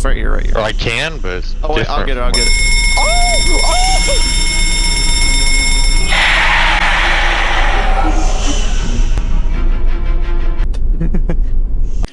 right here, right here. Or I can, but it's Oh wait, different. I'll get it, I'll get it.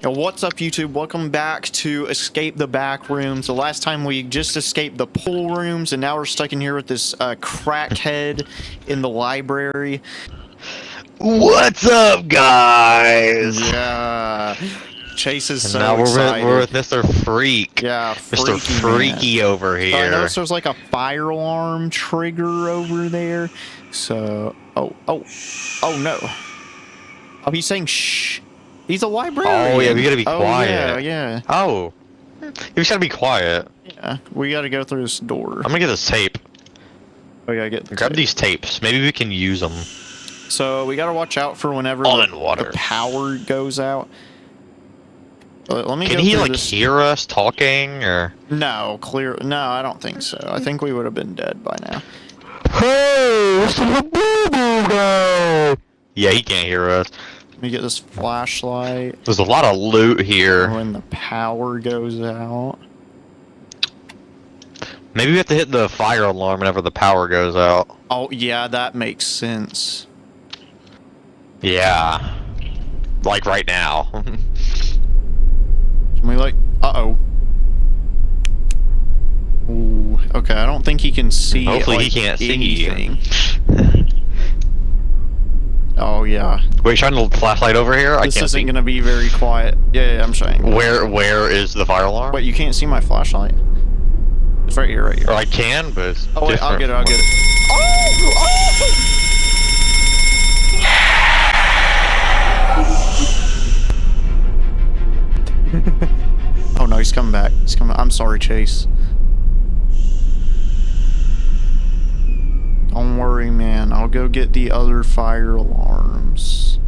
Yo, what's up YouTube? Welcome back to Escape the Backrooms. The last time we just escaped the pool rooms, and now we're stuck in here with this crackhead in the library. What's up, guys? Yeah. Chase is And so now excited. we're with Mr. Freak. Yeah, Mr. Freaky over here. So I noticed there's like a fire alarm trigger over there. So, oh no. Oh, he's saying shh. He's a librarian. Oh yeah, we gotta be Oh, quiet. yeah. Oh, we just gotta be quiet. Yeah, we gotta go through this door. I'm gonna get this tape. Oh yeah, get Grab these tapes. Maybe we can use them. So we gotta watch out for whenever the power goes out. Let me. Can he like hear us talking or? No, No, I don't think so. I think we would have been dead by now. Hey, this is a boo-boo guy. Yeah, he can't hear us. Let me get this flashlight. There's a lot of loot here. When the power goes out. Maybe we have to hit the fire alarm whenever the power goes out. Oh yeah, that makes sense. Yeah. Like right now. Can we like? Uh-oh. Ooh, okay, I don't think he can see. Hopefully like, he can't anything. see. Oh yeah. Wait, shine the flashlight over here? This I can't isn't see. gonna be very quiet. Yeah, I'm saying. Where is the fire alarm? Wait, you can't see my flashlight? It's right here, right here. Or I can, but it's Oh wait, different. I'll get it. Oh no, he's coming back. He's coming. I'm sorry, Chase. Don't worry, man. I'll go get the other fire alarms.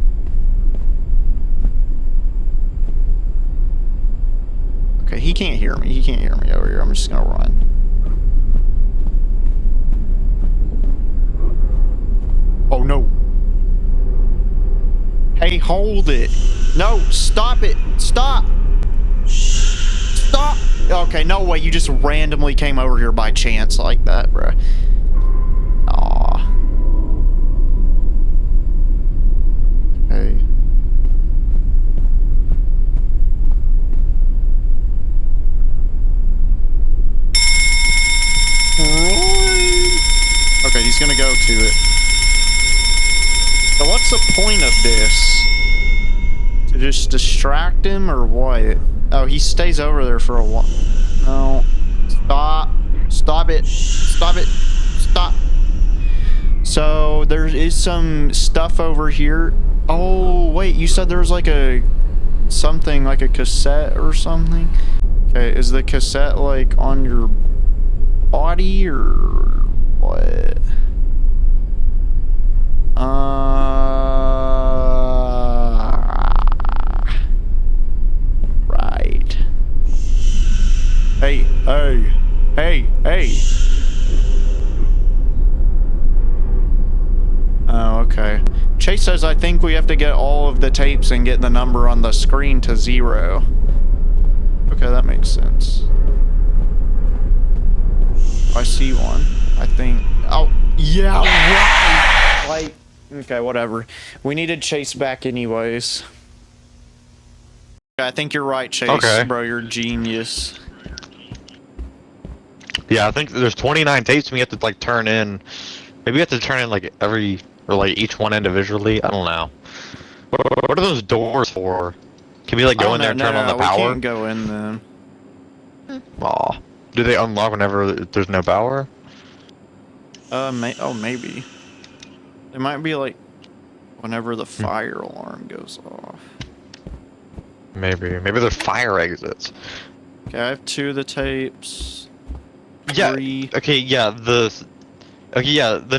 Okay, he can't hear me. He can't hear me over here. I'm just gonna run. Oh no. Hey, hold it. No, stop it. Stop. Stop. Okay, no way. You just randomly came over here by chance like that, bro. Aw. Hey. Okay, he's gonna go to it. So what's the point of this? To just distract him or what? Oh, he stays over there for a while. No. Stop. Stop it. Stop it. Stop. So there is some stuff over here. Oh, wait, you said there was like a something like a cassette or something? Okay, is the cassette like on your body or what? Right. Hey. Oh, okay. Chase says I think we have to get all of the tapes and get the number on the screen to 0. Okay, that makes sense. I see one. I think. Oh, yeah, right. Like, okay, whatever. We needed Chase back anyways. I think you're right, Chase. Okay. Bro, you're a genius. Yeah, I think there's 29 tapes we have to like turn in. Maybe we have to turn in like each one individually. I don't know. What are those doors for? Can we like go in there and turn on the power? We can't go in them. Aw. Do they unlock whenever there's no power? Maybe. It might be like whenever the fire alarm goes off. Maybe there's fire exits. Okay, I have 2 of the tapes. Yeah. 3. Okay. Yeah. The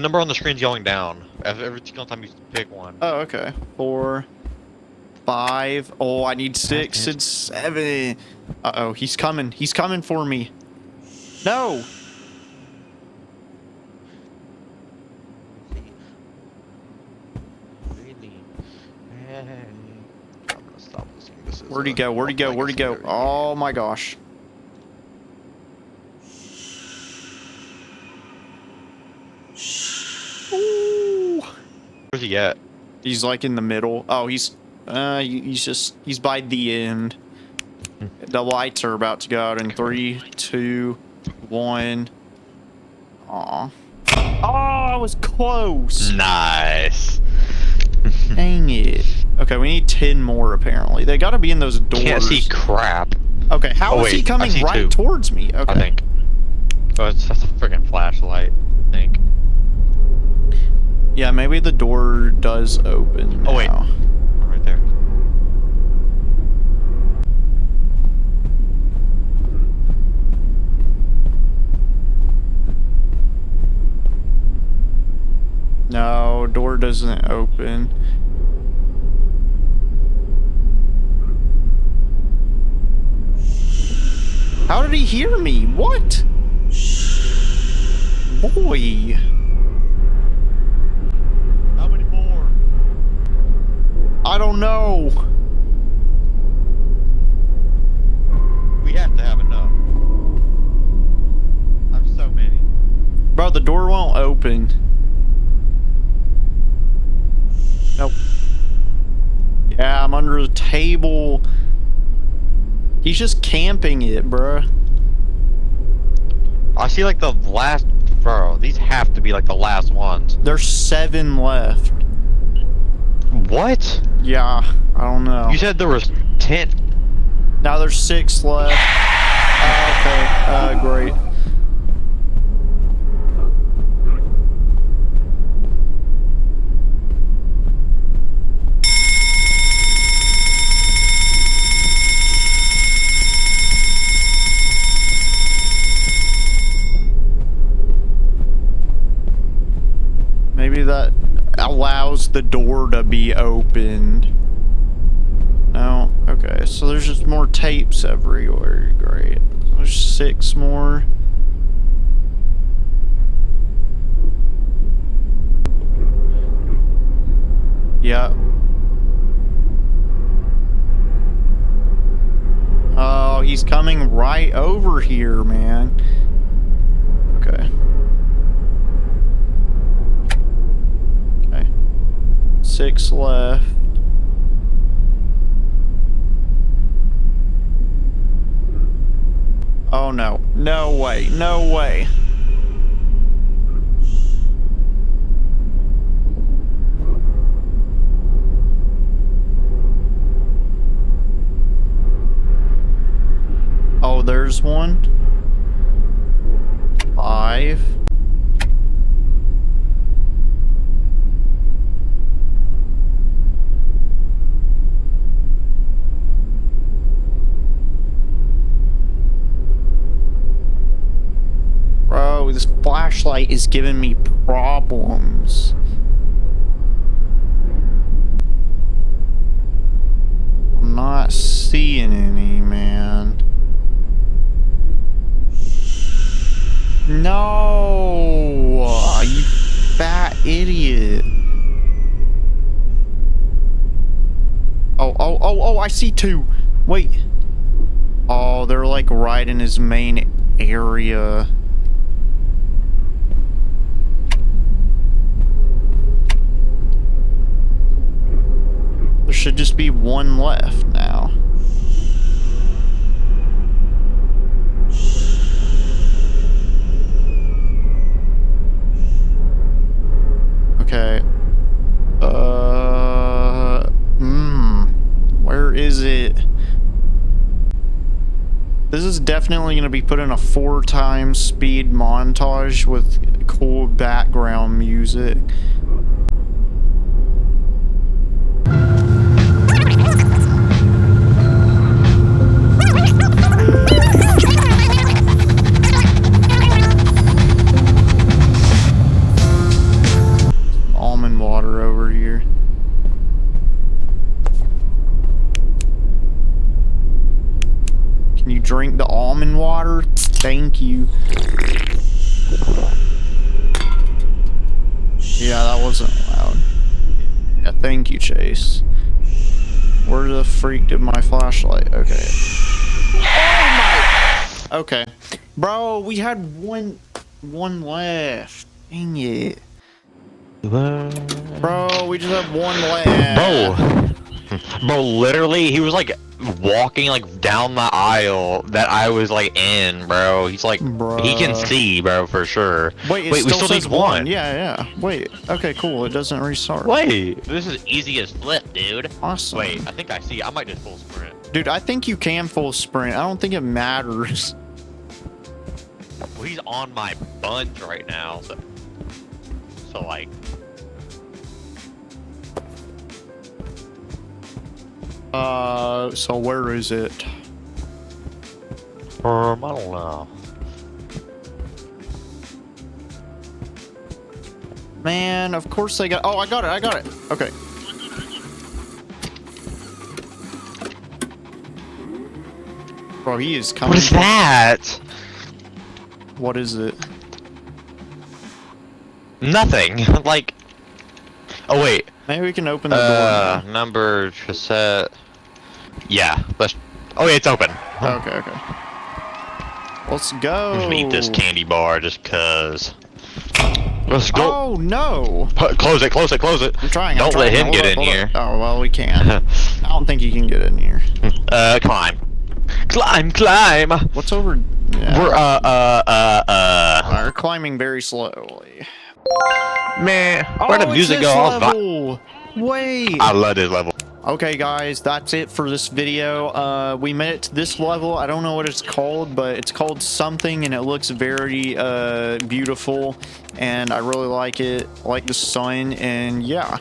number on the screen's going down every single time you pick one. Oh, okay. 4, 5. Oh, I need 6 and 7. Uh-oh, he's coming. He's coming for me. No. I'm gonna stop listening. This is, Where'd he go? Where'd he go? Where'd he go? Oh my gosh. Ooh. Where's he at? He's like in the middle. Oh, he's by the end. The lights are about to go out in 3, 2, 1. Aw. Oh, I was close. Nice. Dang it. Okay, we need 10 more apparently. They gotta be in those doors. Can't see crap. Okay, how is he coming right towards me? Okay. I think. Oh, that's a freaking flashlight, I think. Yeah, maybe the door does open now. Oh, wait. Right there. No, door doesn't open. How did he hear me? What? Boy. How many more? I don't know. We have to have enough. I have so many. Bro, the door won't open. Nope. Yeah, I'm under the table. He's just camping it, bruh. I see like the last, bro, these have to be like the last ones. There's 7 left. What? Yeah, I don't know. You said there was 10. Now there's 6 left. Okay, great. Maybe that allows the door to be opened. No? Okay, so there's just more tapes everywhere. Great. There's 6 more. Yep. Oh, he's coming right over here, man. Okay. 6 left. Oh no. No way. No way. Oh, there's one. 5. Bro, this flashlight is giving me problems. I'm not seeing any, man. No, you fat idiot. Oh, I see 2. Wait. Oh, they're like right in his main area. There should just be 1 left now. Okay. Where is it? This is definitely going to be put in a 4x speed montage with cool background music. Almond water over here. Can you drink the almond water? Thank you. Yeah, that wasn't loud. Yeah, thank you, Chase. Where the freak did my flashlight? Okay. Oh my! Okay. Bro, we had one left. Dang it. Bro, we just have one left. Bro, literally, he was like walking like down the aisle that I was like in, bro. He's like, he can see, bro, for sure. Wait, we still need one. Yeah. Wait. Okay, cool. It doesn't restart. Wait, this is easy as flip, dude. Awesome. Wait, I think I see. I might just full sprint. Dude, I think you can full sprint. I don't think it matters. Well, he's on my bunch right now, so like. So where is it? I don't know. Man, of course they got. Oh, I got it. Okay. Bro, he is coming. What is that? What is it? Nothing. Like. Oh wait. Maybe we can open the door now. Number cassette. Yeah. Let's. Oh yeah, it's open. Okay. Let's go. Let's eat this candy bar just cause. Let's go. Oh no! Close it. I'm trying. Don't let him get in here. Oh well, we can. I don't think he can get in here. Climb. What's over? Yeah. We're We're climbing very slowly. Man, where'd the music go? Level. Wait. I love this level. Okay, guys, that's it for this video. We made it to this level. I don't know what it's called, but it's called something, and it looks very beautiful, and I really like it. I like the sun, and yeah.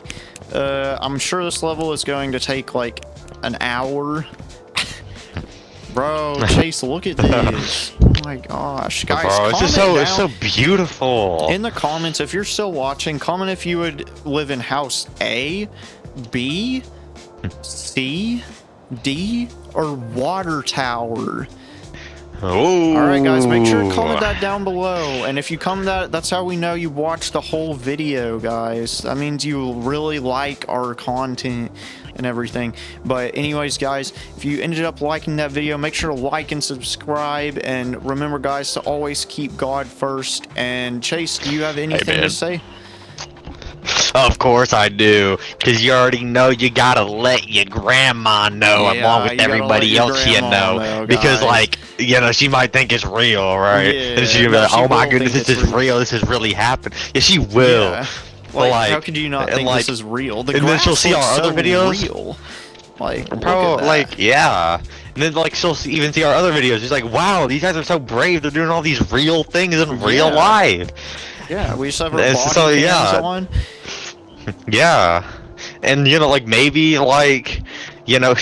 I'm sure this level is going to take like an hour. Bro, Chase, look at this. Oh my gosh. Guys, bro, it's so beautiful. In the comments, if you're still watching, comment if you would live in house A, B, C, D, or water tower. Ooh. Alright guys, make sure to comment that down below. And if you comment that, that's how we know you watched the whole video, guys. That means you really like our content and everything. But anyways, guys, if you ended up liking that video, make sure to like and subscribe. And remember, guys, to always keep God first. And Chase, do you have anything to say? Of course I do, because you already know you gotta let your grandma know along with everybody else you know, because like, you know, she might think it's real, right? Yeah, and she'll be like, oh my goodness, this is real, this has really happened. Yeah, she will. Yeah. Like, how could you not think this is real? And then she'll see our other videos. Real. Like, bro, like, yeah. And then like she'll even see our other videos. She's like, wow, these guys are so brave. They're doing all these real things in real life. Yeah, we just have our body cams on. Yeah, and you know, like maybe like, you know,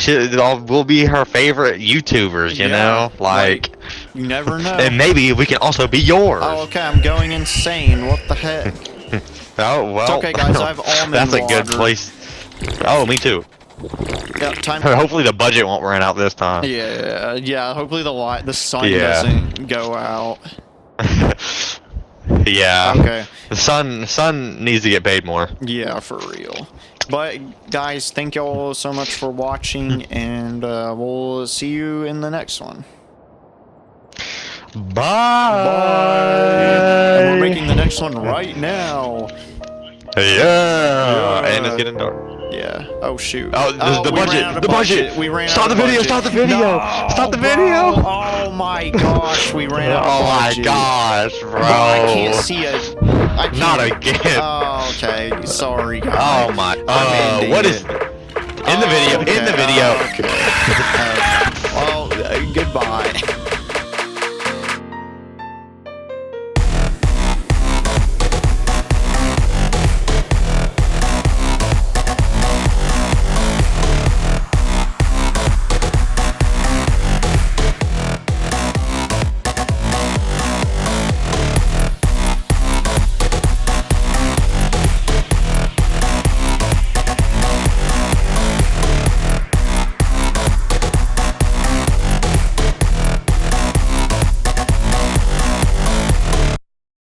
we'll be her favorite YouTubers. You know, like you never know. And maybe we can also be yours. Oh, okay. I'm going insane. What the heck? Oh well. It's okay, guys. I have almond That's a water. good place. Oh, me too. Yeah, time. Hopefully the budget won't run out this time. Yeah. Hopefully the sun doesn't go out. Yeah. Okay. The sun needs to get paid more. Yeah, for real. But guys, thank y'all so much for watching, and we'll see you in the next one. Bye. And we're making the next one right now. Yeah. And it's getting dark. Yeah. Oh shoot. Oh, the budget. The budget. We ran Stop out the of video. budget. Stop the video. No, Stop the bro. video. Oh my gosh, we ran out of budget. Oh my gosh, bro. I can't see it. I can't. Not again. Oh, okay. Sorry, guys. Oh my. What is? In the video. In the video. Okay.